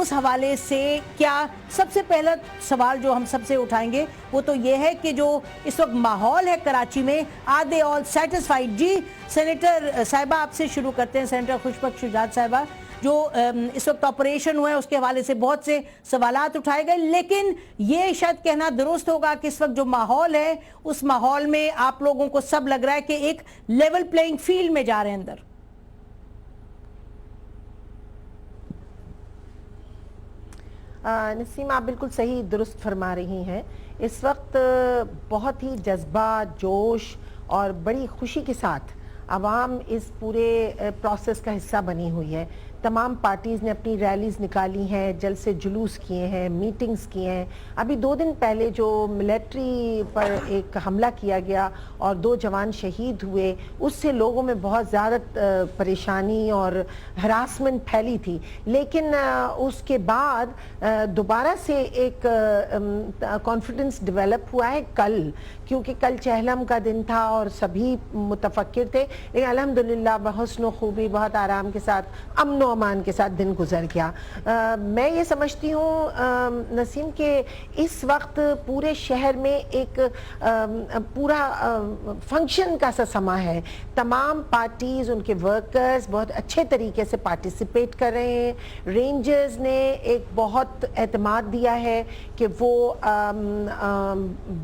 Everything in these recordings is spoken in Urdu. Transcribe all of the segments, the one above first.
اس حوالے سے کیا سب سے پہلا سوال جو ہم سب سے اٹھائیں گے وہ تو یہ ہے کہ جو اس وقت ماحول ہے کراچی میں، آر دے آل سیٹسفائیڈ؟ جی سینیٹر صاحبہ آپ سے شروع کرتے ہیں، سینیٹر خوشبخش شجاعت صاحبہ، جو اس وقت آپریشن ہوا ہے اس کے حوالے سے بہت سے سوالات اٹھائے گئے، لیکن یہ شاید کہنا درست ہوگا کہ اس وقت جو ماحول ہے اس ماحول میں آپ لوگوں کو سب لگ رہا ہے کہ ایک لیول پلینگ فیلڈ میں جا رہے ہیں اندر۔ نسیم آپ بالکل صحیح درست فرما رہی ہیں۔ اس وقت بہت ہی جذبہ، جوش اور بڑی خوشی کے ساتھ عوام اس پورے پروسیس کا حصہ بنی ہوئی ہے۔ تمام پارٹیز نے اپنی ریلیز نکالی ہیں، جلسے جلوس کیے ہیں، میٹنگز کیے ہیں۔ ابھی 2 دن پہلے جو ملٹری پر ایک حملہ کیا گیا اور 2 جوان شہید ہوئے، اس سے لوگوں میں بہت زیادہ پریشانی اور ہراسمنٹ پھیلی تھی، لیکن اس کے بعد دوبارہ سے ایک کانفیڈنس ڈیولپ ہوا ہے کل، کیونکہ کل چہلم کا دن تھا اور سبھی متفکر تھے، لیکن الحمدللہ بحسن و خوبی، بہت آرام کے ساتھ، امن و امان کے ساتھ دن گزر گیا۔ میں یہ سمجھتی ہوں نسیم کہ اس وقت پورے شہر میں ایک پورا فنکشن کا سا سما ہے۔ تمام پارٹیز، ان کے ورکرز بہت اچھے طریقے سے پارٹیسپیٹ کر رہے ہیں۔ رینجرز نے ایک بہت اعتماد دیا ہے کہ وہ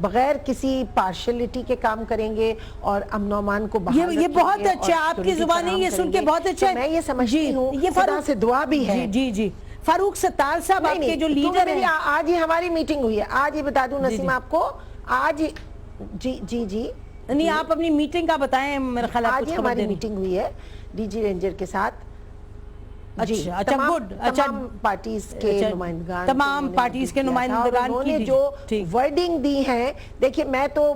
بغیر کسی پارشلٹی کے کام کریں گے اور امن و امان کو بحال رکھیں گے۔ یہ بہت اچھا آپ کی زبانی، یہ سن کے بہت اچھا ہے۔ میں یہ سمجھتی ہوں خدا سے دعا بھی ہے۔ جی فاروق ستار صاحب آپ کے جو لیڈر ہیں، آج ہی ہماری میٹنگ ہوئی ہے، آج ہی بتا دوں نسیم آپ کو، آج جی نہیں آپ اپنی میٹنگ کا بتائیں، میرے خیال آج ہی ہماری میٹنگ ہوئی ہے ڈی جی رینجر کے ساتھ۔ تمام پارٹیز کے نمائندگان، تمام پارٹیز کے نمائندگان انہوں نے جو ورڈنگ دی ہیں، دیکھیں میں تو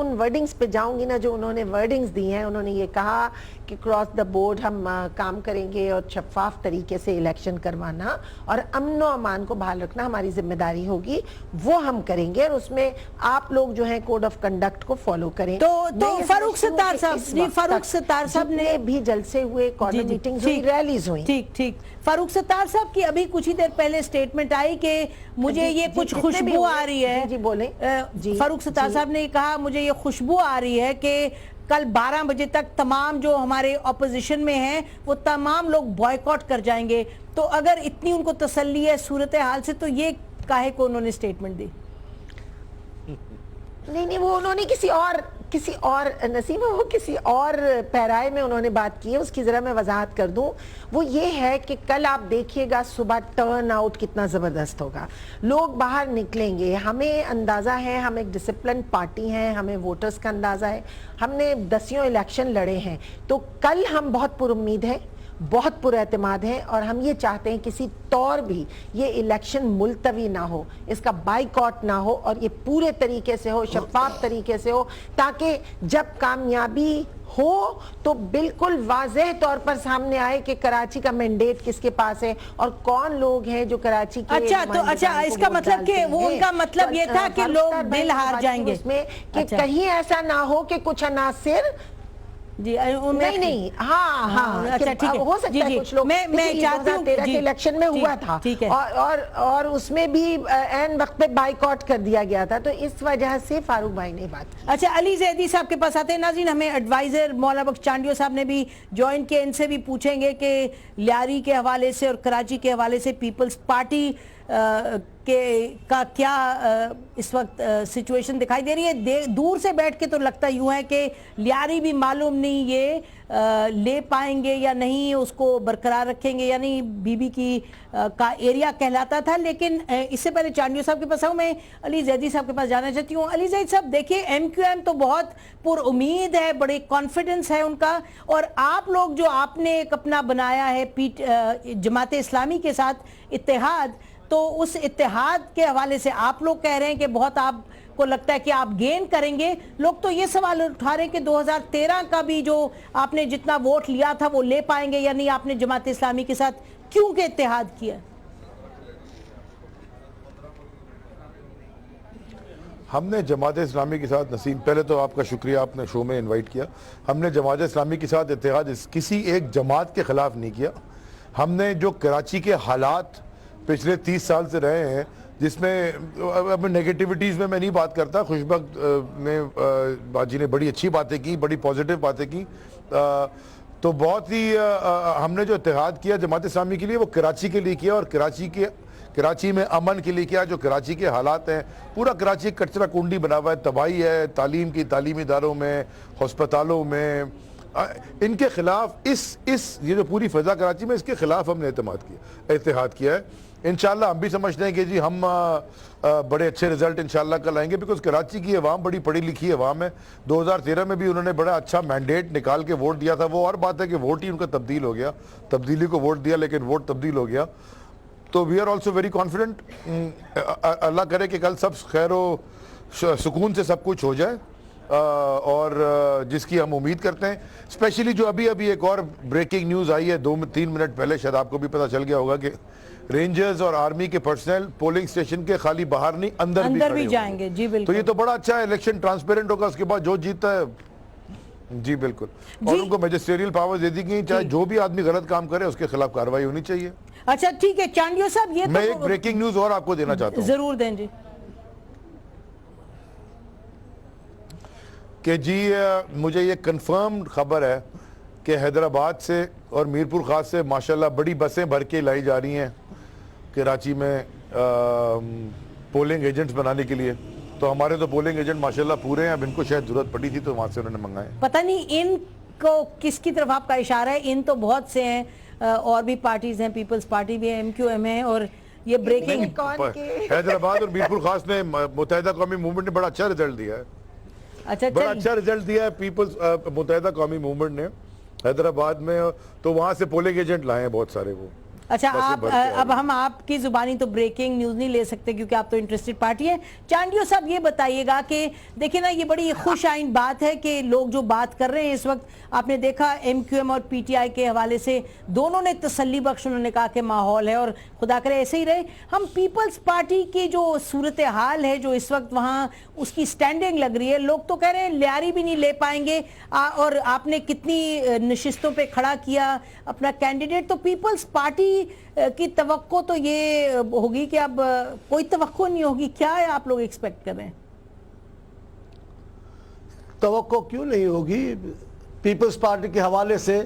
ان ورڈنگز پہ جاؤں گی نا جو انہوں نے ورڈنگز دی ہیں۔ انہوں نے یہ کہا کہ کراس دا بورڈ ہم کام کریں گے اور شفاف طریقے سے الیکشن کروانا اور امن و امان کو بحال رکھنا ہماری ذمہ داری ہوگی، وہ ہم کریں گے، اور اس میں آپ لوگ جو ہیں کوڈ آف کنڈکٹ کو فالو کریں۔ تو فاروق ستار صاحب نے بھی جلسے ہوئے، کارنر میٹنگز ہوئی، ریلیز ہوئی۔ ٹھیک فاروق ستار صاحب کی ابھی کچھ ہی دیر پہلے سٹیٹمنٹ آئی کہ مجھے یہ کچھ خوشبو آ رہی ہے۔ جی بولیں۔ فاروق ستار صاحب نے کہا مجھے یہ خوشبو آ رہی ہے کہ کل 12 بجے تک تمام جو ہمارے اپوزیشن میں ہیں وہ تمام لوگ بائیکاٹ کر جائیں گے۔ تو اگر اتنی ان کو تسلی ہے صورتحال سے، تو یہ کاہے کو انہوں نے سٹیٹمنٹ دی؟ نہیں وہ انہوں نے کسی اور نسیم، وہ کسی اور پیرائے میں انہوں نے بات کی ہے، اس کی ذرا میں وضاحت کر دوں۔ وہ یہ ہے کہ کل آپ دیکھیے گا صبح ٹرن آؤٹ کتنا زبردست ہوگا، لوگ باہر نکلیں گے۔ ہمیں اندازہ ہے، ہم ایک ڈسپلن پارٹی ہیں، ہمیں ووٹرز کا اندازہ ہے، ہم نے 10 الیکشن لڑے ہیں، تو کل ہم بہت پر امید ہیں، بہت پر اعتماد ہیں، اور ہم یہ چاہتے ہیں کسی طور بھی یہ الیکشن ملتوی نہ ہو، اس کا بائیکاٹ نہ ہو، اور یہ پورے طریقے سے ہو، شفاف طریقے سے ہو، تاکہ جب کامیابی ہو تو بالکل واضح طور پر سامنے آئے کہ کراچی کا مینڈیٹ کس کے پاس ہے اور کون لوگ ہیں جو کراچی کے اچھا اس کا مطلب کہ وہ ان کا مطلب یہ تھا کہ لوگ دل ہار جائیں گے، کہ کہیں ایسا نہ ہو کہ کچھ عناصر نہیں اچھا ٹھیک ہے، ہو سکتا ہے کچھ لوگ، میں چاہتی ہوں 2013 کے الیکشن میں ہوا تھا اور اس میں بھی این وقت پہ بائیکاٹ کر دیا گیا تھا، تو اس وجہ سے فاروق بھائی نے بات کی۔ اچھا علی زیدی صاحب کے پاس آتے ہیں۔ ناظرین ہمیں ایڈوائزر مولانا بخش چانڈیو صاحب نے بھی جوائن کیا، ان سے بھی پوچھیں گے کہ لیاری کے حوالے سے اور کراچی کے حوالے سے پیپلز پارٹی کا کیا اس وقت سچویشن دکھائی دے رہی ہے۔ دور سے بیٹھ کے تو لگتا یوں ہے کہ لیاری بھی معلوم نہیں یہ لے پائیں گے یا نہیں، اس کو برقرار رکھیں گے، یعنی بی بی کی کا ایریا کہلاتا تھا۔ لیکن اس سے پہلے چانڈیو صاحب کے پاس آؤں، میں علی زیدی صاحب کے پاس جانا چاہتی ہوں۔ علی زید صاحب دیکھیں، ایم کیو ایم تو بہت پر امید ہے، بڑے کانفیڈنس ہے ان کا، اور آپ لوگ جو آپ نے ایک اپنا بنایا ہے جماعت اسلامی کے ساتھ اتحاد، تو اس اتحاد کے حوالے سے آپ لوگ کہہ رہے ہیں کہ بہت آپ کو لگتا ہے کہ آپ گین کریں گے۔ لوگ تو یہ سوال اٹھا رہے ہیں کہ 2013 کا بھی جو آپ نے جتنا ووٹ لیا تھا وہ لے پائیں گے یا نہیں، آپ نے جماعت اسلامی کے ساتھ کیوں کہ اتحاد کیا؟ ہم نے جماعت اسلامی کے ساتھ، نسیم پہلے تو آپ کا شکریہ، آپ نے شو میں انوائٹ کیا۔ ہم نے جماعت اسلامی کے ساتھ اتحاد کسی ایک جماعت کے خلاف نہیں کیا، ہم نے جو کراچی کے حالات پچھلے 30 سال سے رہے ہیں، جس میں اب نیگیٹیوٹیز میں نہیں بات کرتا، خوشبخت نے باجی نے بڑی اچھی باتیں کی، بڑی پازیٹیو باتیں کی، تو بہت ہی ہم نے جو اتحاد کیا جماعت اسلامی کے لیے وہ کراچی کے لیے کیا، اور کراچی میں امن کے لیے کیا۔ جو کراچی کے حالات ہیں، پورا کراچی کچرا کنڈی بنا ہوا ہے، تباہی ہے تعلیم کی، تعلیمی اداروں میں، ہسپتالوں میں، ان کے خلاف یہ جو پوری فضا کراچی میں، اس کے خلاف ہم نے اتحاد کیا ہے۔ انشاءاللہ ہم بھی سمجھتے ہیں کہ جی ہم بڑے اچھے رزلٹ انشاءاللہ کل آئیں گے، بیکاز کراچی کی عوام بڑی پڑھی لکھی عوام ہے۔ 2013 میں بھی انہوں نے بڑا اچھا مینڈیٹ نکال کے ووٹ دیا تھا، وہ اور بات ہے کہ ووٹ ہی ان کا تبدیل ہو گیا، تبدیلی کو ووٹ دیا لیکن ووٹ تبدیل ہو گیا۔ تو we are also very confident, اللہ کرے کہ کل سب خیر و سکون سے سب کچھ ہو جائے، اور جس کی ہم امید کرتے ہیں۔ اسپیشلی جو ابھی ایک اور بریکنگ نیوز آئی ہے 2-3 منٹ پہلے، شاید آپ کو بھی پتہ چل گیا ہوگا کہ رینجرز اور آرمی کے پرسنل پولنگ سٹیشن کے خالی باہر نہیں اندر بھی جائیں گے۔ جی بالکل، تو یہ تو بڑا اچھا ہے، الیکشن ٹرانسپیرنٹ ہوگا، اس کے بعد جو جیتا ہے جی بالکل، اور ان کو میجسٹریل پاور دے دی گئی، چاہے جو بھی آدمی غلط کام کرے اس کے خلاف کارروائی ہونی چاہیے۔ اچھا ٹھیک ہے چانڈیو صاحب، یہ میں ایک بریکنگ نیوز اور آپ کو دینا چاہتا ہوں، ضرور دیں جی، کہ جی مجھے یہ کنفرم خبر ہے کہ حیدرآباد سے اور میرپور خاص سے ماشاءاللہ بڑی بسیں بھر کے لائی جا رہی ہیں کراچی میں پولنگ ایجنٹس بنانے کے لیے۔ تو ہمارے تو پولنگ ایجنٹ ماشاءاللہ پورے ہیں، اب ان کو شاید ضرورت پڑی تھی تو وہاں سے انہوں نے منگائے۔ پتہ نہیں ان کو کس کی طرف آپ کا اشارہ ہے، ان تو بہت سے ہیں، اور بھی پارٹیز ہیں، پیپلز پارٹی بھی ہے، ایم کیو ایم ہے، اور یہ بریکنگ حیدرآباد اور میرپور خاص نے متحدہ قومی موومنٹ نے بڑا اچھا رزلٹ دیا ہے، بڑا اچھا رزلٹ دیا ہے پیپلز متحدہ قومی موومنٹ نے حیدرآباد میں، تو وہاں سے پولنگ ایجنٹ لائے ہیں بہت سارے وہ۔ اچھا اب ہم آپ کی زبانی تو بریکنگ نیوز نہیں لے سکتے کیونکہ آپ تو انٹرسٹڈ پارٹی ہیں۔ چانڈیو صاحب یہ بتائیے گا کہ دیکھیں نا، یہ بڑی خوش آئند بات ہے کہ لوگ جو بات کر رہے ہیں اس وقت، آپ نے دیکھا ایم کیو ایم اور پی ٹی آئی کے حوالے سے دونوں نے تسلی بخش، انہوں نے کہا کہ ماحول ہے اور خدا کرے ایسے ہی رہے۔ ہم پیپلز پارٹی کی جو صورتحال ہے جو اس وقت وہاں اس کی سٹینڈنگ لگ رہی ہے، لوگ تو کہہ رہے ہیں لیاری بھی نہیں لے پائیں گے، اور آپ نے کتنی نشستوں پہ کھڑا کیا اپنا کینڈیڈیٹ، تو پیپلز پارٹی کی توقع تو یہ ہوگی کہ اب کوئی توقع نہیں ہوگی، کیا ہے آپ لوگ ایکسپیکٹ کر رہے ہیں؟ توقع کیوں نہیں ہوگی؟ پیپلز پارٹی کے حوالے سے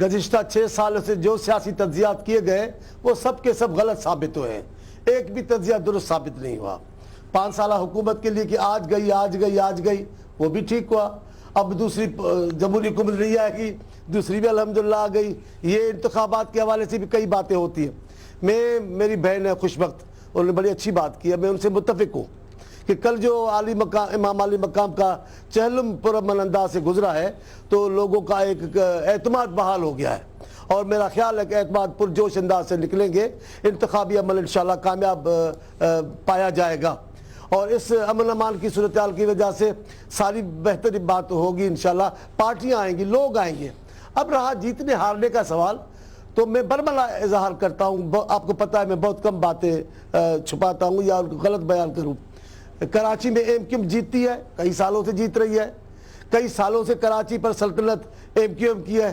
گزشتہ 6 سالوں سے جو سیاسی تجزیات کیے گئے وہ سب کے سب غلط ثابت ہوئے ہیں، ایک بھی تجزیہ درست ثابت نہیں ہوا۔ 5 سالہ حکومت کے لیے کہ آج گئی وہ بھی ٹھیک ہوا، اب دوسری جمہوری حکومت نہیں آئے گی، دوسری بھی الحمدللہ آ گئی۔ یہ انتخابات کے حوالے سے بھی کئی باتیں ہوتی ہیں۔ میری بہن ہے خوشبخت، انہوں نے بڑی اچھی بات کی ہے، میں ان سے متفق ہوں کہ کل جو امام علی مقام کا چہلم پرامن انداز سے گزرا ہے تو لوگوں کا ایک اعتماد بحال ہو گیا ہے، اور میرا خیال ہے کہ اعتماد پرجوش انداز سے نکلیں گے، انتخابی عمل انشاءاللہ کامیاب پایا جائے گا، اور اس امن امان کی صورتحال کی وجہ سے ساری بہترین بات ہوگی انشاءاللہ۔ پارٹیاں آئیں گی، لوگ آئیں گے۔ اب رہا جیتنے ہارنے کا سوال، تو میں برملا اظہار کرتا ہوں، آپ کو پتہ ہے میں بہت کم باتیں چھپاتا ہوں یا غلط بیان کروں۔ کراچی میں ایم کیو ایم جیتتی ہے، کئی سالوں سے جیت رہی ہے، کئی سالوں سے کراچی پر سلطنت ایم کیو ایم کی ہے،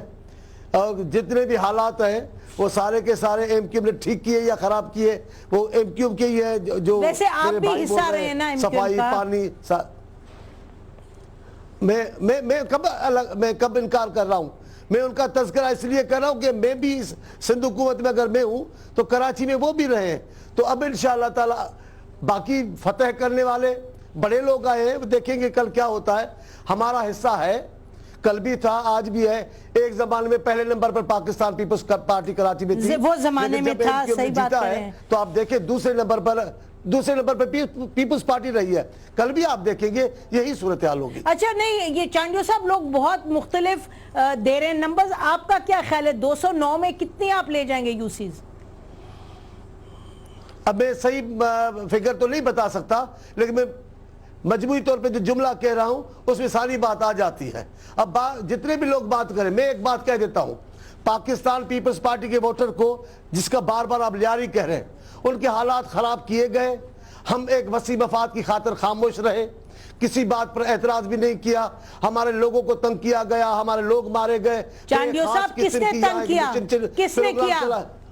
اور جتنے بھی حالات ہیں وہ سارے کے سارے ایم کیو ایم نے ٹھیک کیے یا خراب کیے، وہ ایم کیو ایم کے ہی ہے۔ جو ویسے آپ بھی حصہ رہے ہیں نا ایم کیو ایم کا، صفائی، پانی، میں کب انکار کر رہا ہوں؟ میں ان کا تذکرہ اس لیے کر رہا ہوں کہ میں بھی سندھ حکومت میں اگر میں ہوں تو کراچی میں وہ بھی رہے ہیں، تو اب انشاءاللہ تعالی باقی فتح کرنے والے بڑے لوگ آئے ہیں، دیکھیں گے کل کیا ہوتا ہے۔ ہمارا حصہ ہے، کل بھی تھا، آج بھی ہے۔ ایک زمانے میں پہلے نمبر پر پاکستان پیپلز پارٹی کراچی میں تھی، وہ زمانے میں تھا، صحیح بات کر رہے ہیں۔ تو آپ دیکھیں دوسرے نمبر پر پیپلز پارٹی رہی ہے، کل بھی آپ دیکھیں گے یہی صورتحال ہوگی۔ اچھا نہیں، یہ چانڈیو صاحب لوگ بہت مختلف دے رہے ہیں نمبرز، آپ کا کیا خیال ہے 209 میں کتنے آپ لے جائیں گے یو سیز؟ اب میں صحیح فگر تو نہیں بتا سکتا، لیکن میں مجموعی طور پہ جو جملہ کہہ رہا ہوں اس میں ساری بات آ جاتی ہے۔ اب جتنے بھی لوگ بات کریں، میں ایک بات کہہ دیتا ہوں، پاکستان پیپلز پارٹی کے ووٹر کو جس کا بار بار آپ لیاری کہہ رہے ہیں، ان کے حالات خراب کیے گئے، ہم ایک وسیع مفاد کی خاطر خاموش رہے، کسی بات پر اعتراض بھی نہیں کیا، ہمارے لوگوں کو تنگ کیا گیا، ہمارے لوگ مارے گئے۔ چانڈیو صاحب کس نے تنگ کیا؟ کس نے کیا؟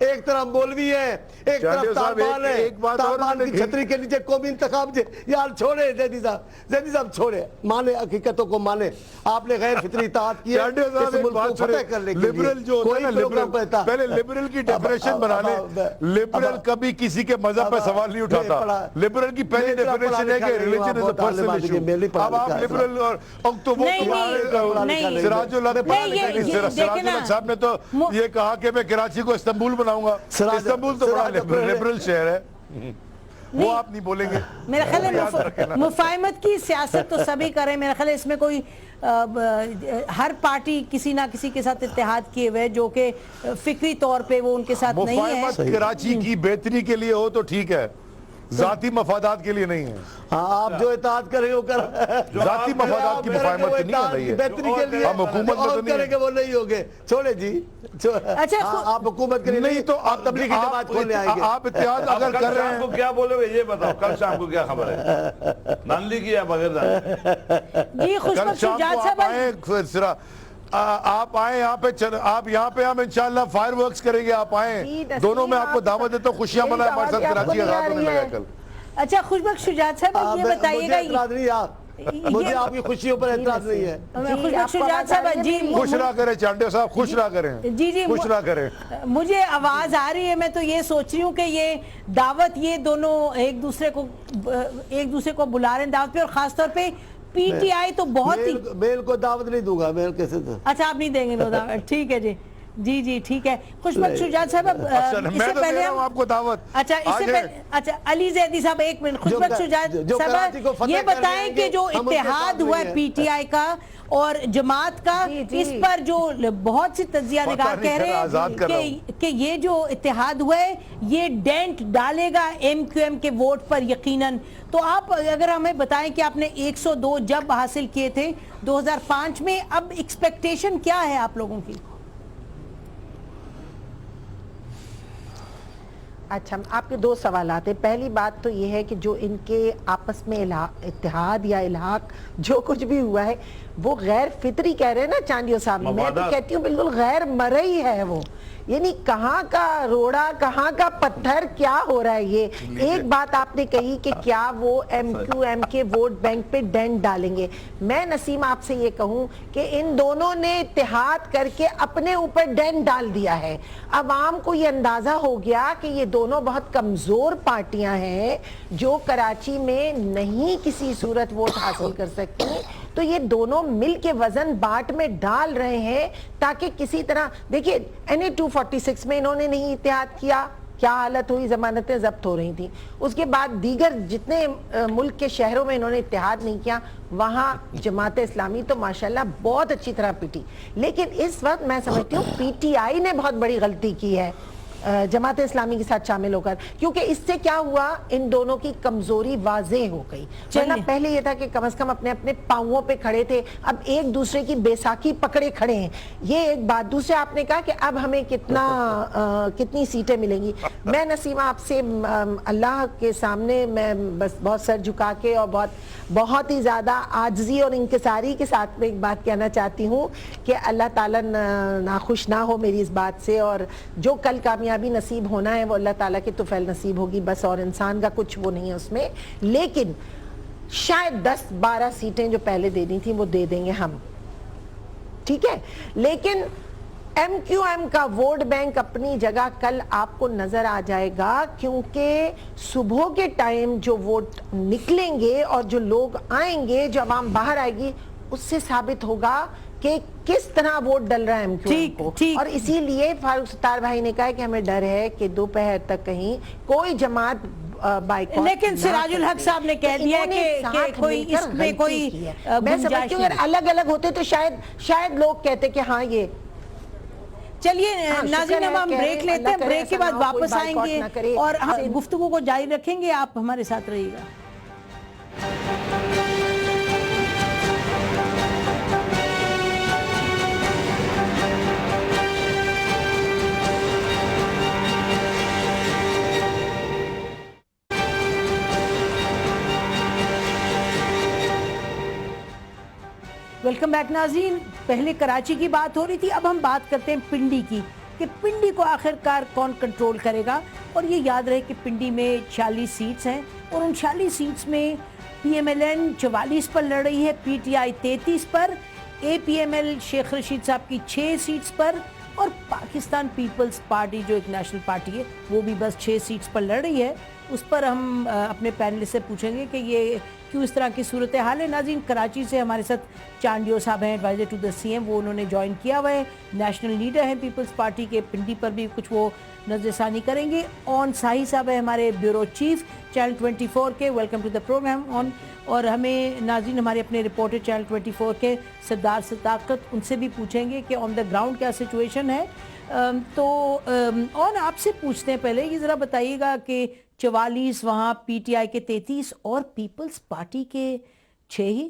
ایک طرف مولوی ہے، ایک چانڈیو طرف صاحب، طالبان ہے، ایک بات اور طالبان میں کی نے چھتری کے نیچے قومی انتخاب یار چھوڑے زیدی صاحب چھوڑے، مانے حقیقتوں کو مانے. آپ نے غیر فطری اطاعت کی ہے چانڈیو صاحب اس ایک ملک کو بات سنیں، فتح کرنے کے لیے. لبرل جو ہوتا ہے نا، پروگرام لبرل پہلے لبرل کی ڈیفینیشن بنا لیں. لبرل کبھی کسی کے مذہب پہ سوال نہیں اٹھاتا. لبرل کی پہلی ڈیفینیشن ہے کہ religion is a personal issue. اب آپ لبرل اور تو وہ سراج الحق سراج الحق صاحب نے تو یہ کہا کہ میں کراچی کو استنبول بناؤں گا. استنبول تو بڑا لبرل شہر ہے، وہ آپ نہیں بولیں گے. میرا خیال ہے مفاہمت کی سیاست تو سبھی کریں. میرا خیال ہے اس میں کوئی ہر پارٹی کسی نہ کسی کے ساتھ اتحاد کیے ہوئے جو کہ فکری طور پہ وہ ان کے ساتھ نہیں ہے. مفاہمت کراچی کی بہتری کے لیے ہو تو ٹھیک ہے، ذاتی مفادات کے لیے نہیں ہے. آپ جو اطاعت کریں وہ کر ذاتی مفادات کی مفاہمت نہیں ہو رہی ہے. بہتری کے لیے ہم حکومت میں تو کریں گے وہ نہیں ہوگے. چھوڑے جی اچھا آپ حکومت کریں نہیں تو آپ تبلیغی جماعت کھولنے آئیں گے. آپ اتحاد اگر کر رہے شام کو ہیں کیا بولو گے یہ بتاؤ. کل شام کو کیا خبر ہے؟ نانلی کی ہے بغیر جی خوش کل بخش شام شجاعت کو صاحب آپ آئیں یہاں پہ آپ یہاں پہ ہم انشاءاللہ فائر ورکس کریں گے. آپ آئیں دونوں میں آپ کو دعوت دیتا ہوں. خوشیاں منائیں ہمارے ساتھ. کراچی آزاد ہونے لگا کل. اچھا خوش بخش شجاعت صاحب یہ بتائیے مجھے اعتراض نہیں ہے، مجھے آپ کی خوشیوں پر اعتراض نہیں ہے. خوش بخش شجاعت صاحب جی خوش نہ کریں چانڈیو صاحب، خوش نہ کریں. جی جی خوش نہ کریں. مجھے آواز آ رہی ہے. میں تو یہ سوچ رہی ہوں کہ یہ دعوت یہ دونوں ایک دوسرے کو بلا رہے ہیں دعوت پہ، اور خاص طور پہ پی ٹی آئی تو بہت ہی. میل کو دعوت نہیں دوں گا. میل کیسے دوں؟ اچھا آپ نہیں دیں گے دعوت، ٹھیک ہے جی. جی جی ٹھیک ہے. خوش بخش شجاعت صاحب میں تو دے رہا ہوں آپ کو دعوت. اچھا اس سے پہلے اچھا علی زیدی صاحب ایک منٹ. خوش بخش شجاعت صاحب یہ بتائیں کہ جو اتحاد ہوا ہے پی ٹی آئی کا اور جماعت کا، اس پر جو بہت سی تجزیہ نگار کہہ رہے ہیں کہ یہ جو اتحاد ہوا ہے یہ ڈینٹ ڈالے گا ایم کیو ایم کے ووٹ پر یقیناً. تو آپ اگر ہمیں بتائیں کہ آپ نے 102 جب حاصل کیے تھے 2005 میں، اب ایکسپیکٹیشن کیا ہے آپ لوگوں کی؟ اچھا آپ کے دو سوالات ہیں. پہلی بات تو یہ ہے کہ جو ان کے آپس میں اتحاد یا الحاق جو کچھ بھی ہوا ہے وہ غیر فطری کہہ رہے ہیں نا چانڈیو صاحب. میں تو کہتی ہوں بالکل غیر مرئی ہے وہ. یعنی کہاں کا روڑا کہاں کا پتھر کیا ہو رہا ہے یہ. ایک بات آپ نے کہی کہ کیا وہ ایم کیو ایم کے ووٹ بینک پہ ڈینٹ ڈالیں گے. میں نسیم آپ سے یہ کہوں کہ ان دونوں نے اتحاد کر کے اپنے اوپر ڈینٹ ڈال دیا ہے. عوام کو یہ اندازہ ہو گیا کہ یہ دونوں بہت کمزور پارٹیاں ہیں جو کراچی میں نہیں کسی صورت ووٹ حاصل کر سکتی. تو یہ دونوں مل کے وزن باٹ میں ڈال رہے ہیں تاکہ کسی طرح. دیکھیے NA-246 میں انہوں نے نہیں اتحاد کیا، کیا حالت ہوئی، ضمانتیں ضبط ہو رہی تھیں. اس کے بعد دیگر جتنے ملک کے شہروں میں انہوں نے اتحاد نہیں کیا، وہاں جماعت اسلامی تو ماشاءاللہ بہت اچھی طرح پیٹی. لیکن اس وقت میں سمجھتی ہوں پی ٹی آئی نے بہت بڑی غلطی کی ہے جماعت اسلامی کے ساتھ شامل ہو کر، کیونکہ اس سے کیا ہوا ان دونوں کی کمزوری واضح ہو گئی. ورنہ پہلے یہ تھا کہ کم از کم اپنے اپنے پاؤں پہ کھڑے تھے، اب ایک دوسرے کی بیساکھی پکڑے کھڑے ہیں. یہ ایک بات. دوسرے آپ نے کہا کہ اب ہمیں کتنی سیٹیں ملیں گی. میں نسیمہ آپ سے اللہ کے سامنے میں بس بہت سر جھکا کے اور بہت ہی زیادہ عاجزی اور انکساری کے ساتھ میں ایک بات کہنا چاہتی ہوں کہ اللہ تعالیٰ ناخوش نہ ہو میری اس بات سے، اور جو کل کامیابی نصیب ہونا ہے وہ اللہ تعالیٰ کی طفیل نصیب ہوگی بس، اور انسان کا کچھ وہ نہیں ہے اس میں. لیکن شاید 10-12 سیٹیں جو پہلے دینی تھیں وہ دے دیں گے ہم، ٹھیک ہے. لیکن ایم کیو ایم کا ووٹ بینک اپنی جگہ کل آپ کو نظر آ جائے گا، کیونکہ صبح کے ٹائم جو ووٹ نکلیں گے اور جو لوگ آئیں گے، جو عوام باہر آئے گی، اس سے ثابت ہوگا کہ کس طرح ووٹ ڈل رہا ہے ایم کیو ایم کو. اور اسی لیے فاروق ستار بھائی نے کہا کہ ہمیں ڈر ہے کہ دوپہر تک کہیں کوئی جماعت بائیکاٹ. لیکن سراج الحق صاحب نے کہہ دیا کہ کوئی اس میں کوئی میں سمجھتی ہوں اگر الگ الگ ہوتے تو شاید لوگ کہتے کہ ہاں یہ. چلیے ناظرین ہم بریک لیتے ہیں، بریک کے بعد واپس آئیں گے اور ہم گفتگو کو جاری رکھیں گے. آپ ہمارے ساتھ رہیے گا. ویلکم بیک ناظرین. پہلے کراچی کی بات ہو رہی تھی، اب ہم بات کرتے ہیں پنڈی کی. کہ پنڈی کو آخرکار کون کنٹرول کرے گا. اور یہ یاد رہے کہ پنڈی میں 46 سیٹس ہیں اور ان 46 سیٹس میں پی ایم ایل این 44 پر لڑ رہی ہے, پی ٹی آئی 33 پر, A P M L Sheikh Rashid صاحب کی 6 سیٹس پر, اور پاکستان پیپلز پارٹی جو ایک نیشنل پارٹی ہے وہ بھی بس 6 سیٹس پر لڑ رہی ہے. اس پر ہم اپنے پینلسٹ سے پوچھیں گے کہ یہ کیوں اس طرح کی صورتحال ہے. ناظرین, کراچی سے ہمارے ساتھ چانڈیو صاحب ہیں, adviser to the C M, وہ انہوں نے جوائن کیا ہوا ہے, نیشنل لیڈر ہیں پیپلز پارٹی کے. پنڈی پر بھی کچھ وہ نظر ثانی کریں گے. اون ساہی صاحب ہے ہمارے بیورو چیف چینل 24 کے, ویلکم ٹو دا پروگرام اون. اور ہمیں ناظرین ہمارے اپنے رپورٹر چینل 24 کے سردار صداقت, ان سے بھی پوچھیں گے کہ آن دا گراؤنڈ کیا سچویشن ہے. تو اور آپ سے پوچھتے ہیں پہلے یہ ذرا بتائیے گا کہ 44 وہاں پی ٹی آئی کے 33 اور پیپلز پارٹی کے 6 ہی.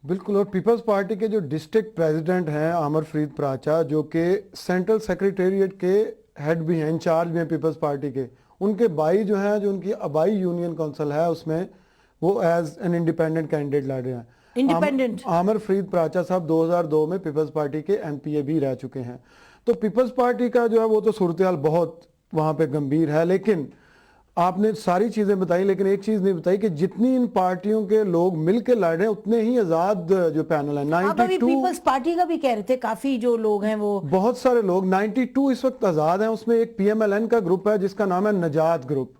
بالکل, اور پیپلز پارٹی کے جو ڈسٹرکٹ پریزیڈنٹ ہیں عامر فرید پراچا, جو کہ سینٹرل سیکریٹریٹ کے ہیڈ بھی ہیں, انچارج بھی ہیں پیپلز پارٹی کے, ان کے بائی جو ہیں, جو ان کی آبائی یونین کونسل ہے اس میں وہ ایز این انڈیپینڈنٹ کینڈیڈیٹ لڑ رہے ہیں. انڈیپینڈنٹ عامر فرید پراچا صاحب 2002 میں پیپلز پارٹی کے ایم پی اے بھی رہ چکے ہیں. تو پیپلز پارٹی کا جو ہے وہ تو صورتحال بہت وہاں پہ گمبھیر ہے. لیکن آپ نے ساری چیزیں بتائی, لیکن ایک چیز نہیں بتائی کہ جتنی ان پارٹیوں کے لوگ مل کے لڑ رہے ہیں اتنے ہی آزاد جو پینل ہیں. 92 پیپلز پارٹی کا بھی کہہ رہے تھے کافی جو لوگ ہیں وہ بہت سارے لوگ 92 اس وقت آزاد ہیں. اس میں ایک پی ایم ایل این کا گروپ ہے جس کا نام ہے نجات گروپ,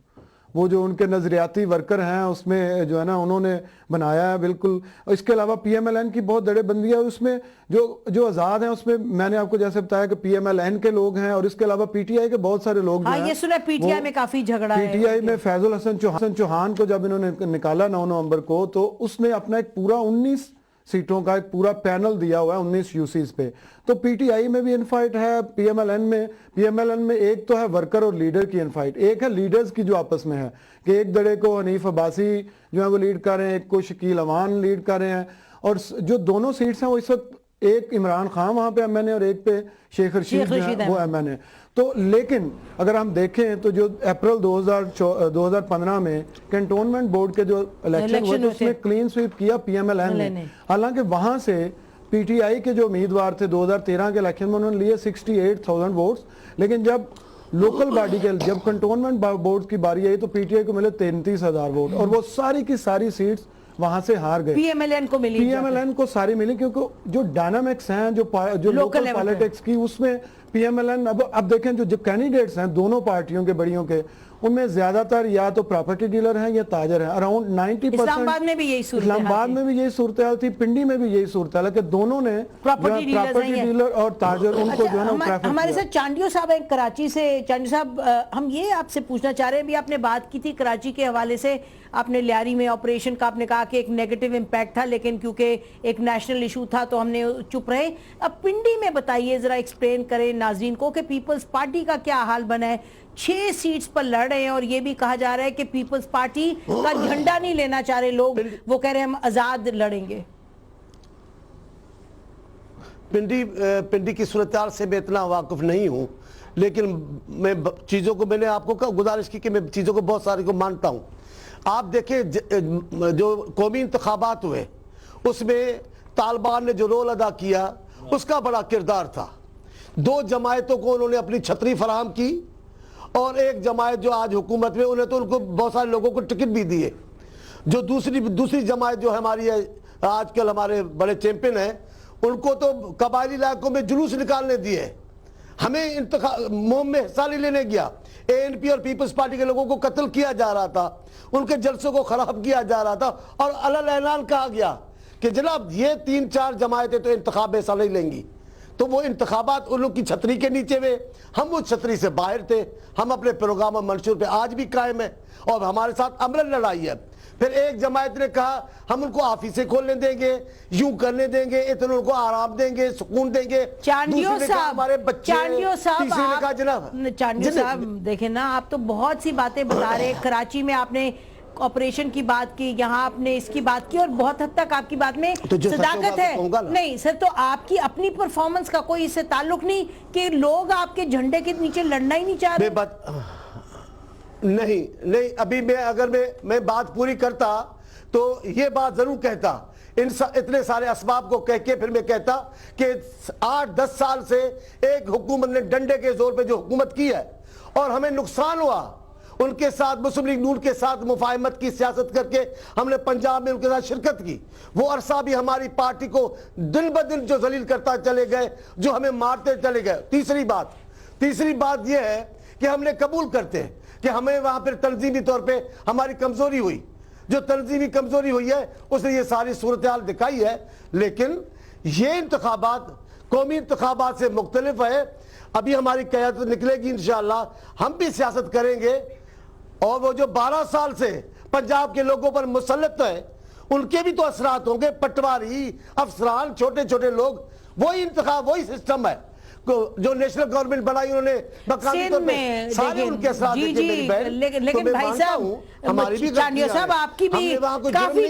وہ جو ان کے نظریاتی ورکر ہیں اس میں جو ہے نا انہوں نے بنایا ہے بالکل. اس کے علاوہ پی ایم ایل این کی بہت بڑے بندی ہے, اس میں جو آزاد ہیں اس میں میں نے آپ کو جیسے بتایا کہ پی ایم ایل این کے لوگ ہیں, اور اس کے علاوہ پی ٹی آئی کے بہت سارے لوگ جو ہیں. یہ سنا پی ٹی آئی میں کافی جھگڑا ہے. پی ٹی آئی میں فیض الحسن چوہان کو جب انہوں نے نکالا 9 نومبر کو, تو اس نے اپنا ایک پورا 19 سیٹوں کا ایک پورا پینل دیا ہوا ہے 19 یو سیز پہ. تو پی ٹی آئی میں بھی انفائٹ ہے, پی ایم ایل این میں ایک تو ہے ورکر اور لیڈر کی انفائٹ, ایک ہے لیڈرز کی جو آپس میں ہے کہ ایک دڑے کو حنیف عباسی جو ہے وہ لیڈ کر رہے ہیں, ایک کو شکیل اوان لیڈ کر رہے ہیں. اور جو دونوں سیٹس ہیں وہ اس وقت ایک عمران خان وہاں پہ ایم این اے اور ایک پہ شیخ رشید وہ ایم این اے. تو لیکن اگر ہم دیکھیں تو جو اپریل 2015 میں کنٹونمنٹ بورڈ کے جو الیکشن ہوئے تھے اس میں کلین سویپ کیا پی ایم ایل این نے. حالانکہ وہاں سے پی ٹی آئی کے جو امیدوار تھے 2013 کے الیکشن میں انہوں نے لیے 68,000 ووٹس, لیکن جب لوکل باڈی کے جب کنٹونمنٹ بورڈ کی باری آئی تو پی ٹی آئی کو ملے 33,000 ووٹ, اور وہ ساری کی ساری سیٹس وہاں سے ہار گئے. پی ایم ایل این کو ملی, پی ایم ایل این کو ساری ملی, کیونکہ جو ڈائنامکس ہیں جو لوکل پالیٹکس کی اس میں پی ایم ایل این اب دیکھیں جو کینڈیڈیٹس ہیں دونوں پارٹیوں کے بڑیوں کے, ان میں زیادہ تر یا تو پراپرٹی ڈیلر ہیں یا تاجر ہیں. اراؤنڈ 90%. اسلام آباد میں بھی یہی صورتحال تھی, پنڈی میں بھی یہی صورتحال ہے کہ دونوں نے پراپرٹی ڈیلر اور تاجر ان کو جو ہے نا پریفر کیا. ہمارے ساتھ چانڈیو صاحب ہیں کراچی سے. چانڈیو صاحب, ہم یہ آپ سے پوچھنا چاہ رہے ہیں, بھی آپ نے بات کی تھی کراچی کے حوالے سے, آپ نے لیاری میں آپریشن کا آپ نے کہا کہ ایک نیگیٹو امپیکٹ تھا, لیکن کیونکہ ایک نیشنل ایشو تھا تو ہم نے چپ رہے. اب پنڈی میں بتائیے ذرا, ایکسپلین کریں ناظرین کو کہ پیپلز پارٹی کا کیا حال بنا ہے. 6 سیٹس پر لڑ رہے ہیں, اور یہ بھی کہا جا رہا ہے کہ پیپلز پارٹی کا جھنڈا نہیں لینا چاہ رہے لوگ, وہ کہہ رہے ہیں ہم آزاد لڑیں گے. پنڈی کی صورتحال سے میں اتنا واقف نہیں ہوں, لیکن میں نے آپ کو گزارش کی کہ میں چیزوں کو بہت ساری کو مانتا ہوں. آپ دیکھیں جو قومی انتخابات ہوئے اس میں طالبان نے جو رول ادا کیا اس کا بڑا کردار تھا. 2 جماعتوں کو انہوں نے اپنی چھتری فراہم کی, اور ایک جماعت جو آج حکومت میں ان کو بہت سارے لوگوں کو ٹکٹ بھی دیے. جو دوسری جماعت جو ہماری ہے آج کل ہمارے بڑے چیمپئن ہیں, ان کو تو قبائلی علاقوں میں جلوس نکالنے دیے, ہمیں مہم میں حصہ نہیں لینے گیا. اے این پی اور پیپلز پارٹی کے لوگوں کو قتل کیا جا رہا تھا, ان کے جلسوں کو خراب کیا جا رہا تھا, اور علل اعلان کہا گیا کہ جناب یہ 3-4 جماعتیں تو انتخاب میں حصہ نہیں لیں گی. تو وہ انتخابات ان لوگ کی چھتری کے نیچے ہوئے, ہم وہ چھتری سے باہر تھے. ہم اپنے پروگرام اور منشور پہ آج بھی قائم ہیں, اور ہمارے ساتھ عملاً لڑائی ہے. پھر ایک جماعت نے کہا ہم ان کو آفیسیں کھولنے دیں گے, یوں کرنے دیں گے, اتنے ان کو آرام دیں گے, سکون دیں گے. چانڈیو صاحب دیکھیں نا, آپ تو بہت سی باتیں بتا رہے. کراچی میں آپ نے آپریشن کی بات کی, یہاں آپ نے اس کی بات کی, اور بہت حد تک آپ کی بات میں صداقت ہے. نہیں سر, تو آپ کی اپنی پرفارمنس کا کوئی اس سے تعلق نہیں کہ لوگ آپ کے جھنڈے کے نیچے لڑنا ہی نہیں چاہ رہے؟ نہیں, ابھی اگر میں بات پوری کرتا تو یہ بات ضرور کہتا. اتنے سارے اسباب کو کہہ کے پھر میں کہتا کہ 8-10 سال سے ایک حکومت نے ڈنڈے کے زور پہ جو حکومت کی ہے اور ہمیں نقصان ہوا، ان کے ساتھ مسلم لیگ نون کے ساتھ مفاہمت کی سیاست کر کے ہم نے پنجاب میں ان کے ساتھ شرکت کی، وہ عرصہ بھی ہماری پارٹی کو دن بدن جو ذلیل کرتا چلے گئے، جو ہمیں مارتے چلے گئے۔ تیسری بات یہ ہے کہ ہم نے قبول کرتے ہیں کہ ہمیں وہاں پر تنظیمی طور پہ ہماری کمزوری ہوئی، جو تنظیمی کمزوری ہوئی ہے اس نے یہ ساری صورتحال دکھائی ہے، لیکن یہ انتخابات قومی انتخابات سے مختلف ہے۔ ابھی ہماری قیادت نکلے گی انشاءاللہ، ہم بھی سیاست کریں گے، اور وہ جو 12 سال سے پنجاب کے لوگوں پر مسلط ہے ان کے بھی تو اثرات ہوں گے، پٹواری افسران چھوٹے چھوٹے لوگ، وہی انتخاب وہی سسٹم ہے جو نیشنل گورنمنٹ بنائی انہوں نے مقامی طور پہ، سارے ان کے اثرات دیکھیں میری بہن۔ لیکن بھائی صاحب چانڈیا صاحب آپ کی بھی کافی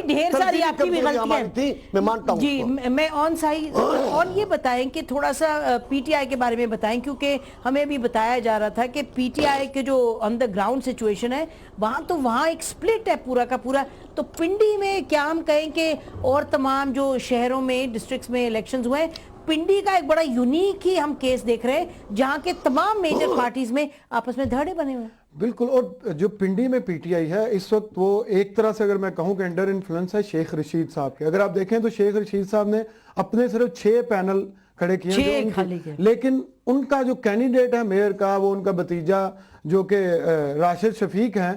ڈھیر ساری آپ کی بھی غلطیاں تھی، میں مانتا ہوں جی۔ میں اور یہ بتائیں کہ تھوڑا سا پی ٹی آئی کے بارے میں بتائیں، کیونکہ ہمیں بھی بتایا جا رہا تھا کہ پی ٹی آئی کے جو آن دا گراؤنڈ سچویشن ہے وہاں ایک سپلٹ ہے پورا کا پورا، تو پنڈی میں کیا ہم کہیں کہ اور تمام جو شہروں میں ڈسٹرکٹس میں الیکشنز ہوئے، پنڈی کا ایک بڑا یونیک ہی ہم کیس دیکھ رہے ہیں جہاں کے تمام میجر پارٹیز میں آپس میں دھڑے بنے ہوئے ہیں۔ بالکل، اور جو پنڈی میں پی ٹی آئی ہے اس وقت وہ ایک طرح سے اگر میں کہوں کہ انڈر انفلوئنس ہے شیخ رشید صاحب کے۔ اگر آپ دیکھیں تو شیخ رشید صاحب نے اپنے صرف 6 پینل کھڑے کیے ہیں، لیکن ان کا جو کینڈیڈیٹ ہے میئر کا، وہ ان کا بھتیجا جو کہ راشد شفیق ہیں،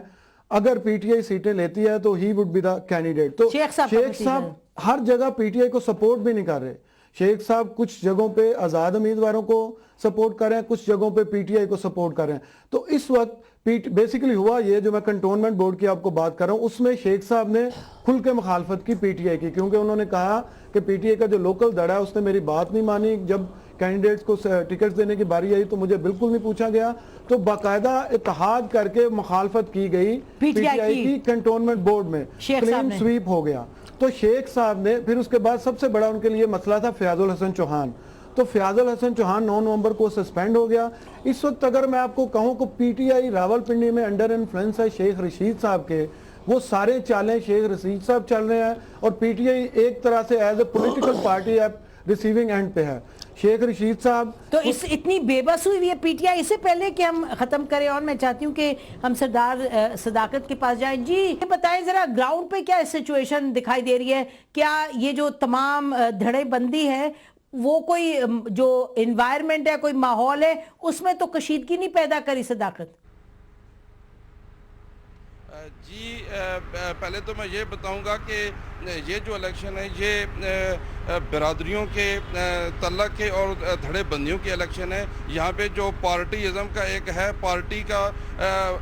اگر پی ٹی آئی سیٹیں لیتی ہے تو ہی وڈ بی دا کینڈیڈیٹ۔ تو شیخ صاحب ہر جگہ پی ٹی آئی کو سپورٹ بھی نہیں کر رہے۔ شیخ صاحب کچھ جگہوں پہ آزاد امیدواروں کو سپورٹ کر رہے ہیں، کچھ جگہوں پہ پی ٹی آئی کو سپورٹ کر رہے ہیں۔ تو اس وقت بیسیکلی ہوا یہ، جو میں کنٹونمنٹ بورڈ کی آپ کو بات کر رہا ہوں، اس میں شیخ صاحب نے کھل کے مخالفت کی پی ٹی آئی کی، کیونکہ انہوں نے کہا کہ پی ٹی آئی کا جو لوکل دڑا ہے اس نے میری بات نہیں مانی، جب کینڈیڈیٹس کو ٹکٹس دینے کی باری آئی تو مجھے بالکل نہیں پوچھا گیا، تو باقاعدہ اتحاد کر کے مخالفت کی گئی پی ٹی آئی کی کنٹونمنٹ بورڈ میں، کلین سویپ ہو گیا۔ تو شیخ صاحب نے پھر اس کے بعد سب سے بڑا ان کے لیے مسئلہ تھا فیاض الحسن چوہان، تو فیاض الحسن چوہان 9 نومبر کو سسپینڈ ہو گیا۔ اس وقت اگر میں آپ کو کہوں کہ پی ٹی آئی راول پنڈی میں انڈر انفلوئنس ہے شیخ رشید صاحب کے، وہ سارے چالیں شیخ رشید صاحب چل رہے ہیں، اور پی ٹی آئی ایک طرح سے as a political party receiving end پہ ہے۔ شیخ رشید صاحب تو اتنی بے بس ہوئی ہے پی ٹی آئی۔ اس سے پہلے کہ ہم ختم کریں، اور میں چاہتی ہوں کہ ہم سردار صداقت کے پاس جائیں۔ جی بتائیں ذرا گراؤنڈ پہ کیا سچویشن دکھائی دے رہی ہے؟ کیا یہ جو تمام دھڑے بندی ہے وہ کوئی جو انوائرمنٹ ہے، کوئی ماحول ہے، اس میں تو کشیدگی نہیں پیدا کری صداقت؟ جی پہلے تو میں یہ بتاؤں گا کہ یہ جو الیکشن ہے یہ برادریوں کے تعلق کے اور دھڑے بندیوں کی الیکشن ہے۔ یہاں پہ جو پارٹیزم کا ایک ہے، پارٹی کا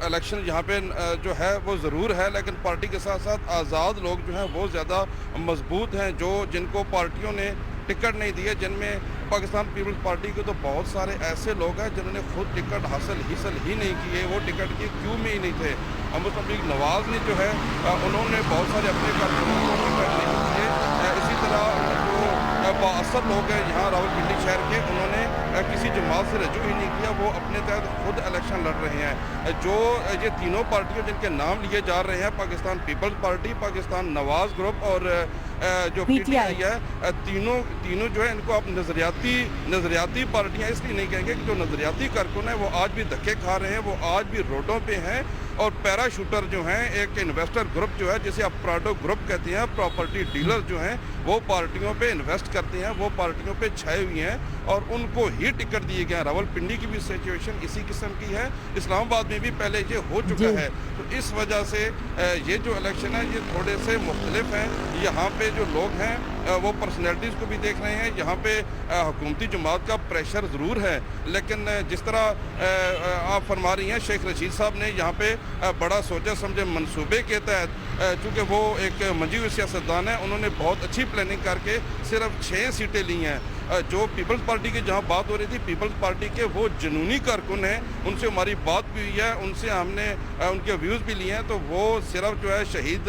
الیکشن یہاں پہ جو ہے وہ ضرور ہے، لیکن پارٹی کے ساتھ ساتھ آزاد لوگ جو ہیں وہ زیادہ مضبوط ہیں، جن کو پارٹیوں نے ٹکٹ نہیں دیے، جن میں پاکستان پیپلز پارٹی کے تو بہت سارے ایسے لوگ ہیں جنہوں نے خود ٹکٹ حاصل ہی نہیں کیے، وہ ٹکٹ کی کیوں میں ہی نہیں تھے۔ مسلم لیگ نواز نے جو ہے انہوں نے بہت سارے اپنے کارکنوں کو ٹکٹ نہیں دیے۔ اسی طرح جو بااثر لوگ ہیں یہاں راولپنڈی شہر کے، انہوں نے کسی جماعت سے رجوع ہی نہیں کیا، وہ اپنے تحت خود الیکشن لڑ رہے ہیں۔ جو یہ تینوں پارٹیوں جن کے نام لیے جا رہے ہیں، پاکستان پیپلز پارٹی، پاکستان نواز گروپ اور جو پی ٹی آئی ہے، تینوں جو ہے ان کو آپ نظریاتی پارٹیاں اس لیے نہیں کہیں گے کہ جو نظریاتی کارکن ہیں وہ آج بھی دھکے کھا رہے ہیں، وہ آج بھی روڈوں پہ ہیں، اور پیرا شوٹر جو ہیں، ایک انویسٹر گروپ جو ہے جسے آپ پراڈو گروپ کہتے ہیں، پراپرٹی ڈیلر جو ہیں، وہ پارٹیوں پہ انویسٹ کرتے ہیں، وہ پارٹیوں پہ چھائے ہوئی ہیں اور ان کو ہی ٹکٹ دیے گئے ہیں۔ راولپنڈی کی بھی سچویشن اسی قسم کی ہے، اسلام آباد میں بھی پہلے یہ ہو چکا ہے۔ تو اس وجہ سے یہ جو الیکشن ہے یہ تھوڑے سے مختلف ہیں۔ یہاں پہ جو لوگ ہیں وہ پرسنالٹیز کو بھی دیکھ رہے ہیں، یہاں پہ حکومتی جماعت کا پریشر ضرور ہے، لیکن جس طرح آپ فرما رہی ہیں شیخ رشید صاحب نے یہاں پہ بڑا سوچا سمجھے منصوبے کے تحت، چونکہ وہ ایک منجی ہوئے سیاستدان ہیں، انہوں نے بہت اچھی پلاننگ کر کے صرف 6 سیٹیں لی ہیں۔ جو پیپلز پارٹی کی جہاں بات ہو رہی تھی، پیپلز پارٹی کے وہ جنونی کارکن ہیں، ان سے ہماری بات بھی ہوئی ہے، ان سے ہم نے ان کے ویوز بھی لیے ہیں، تو وہ صرف جو ہے شہید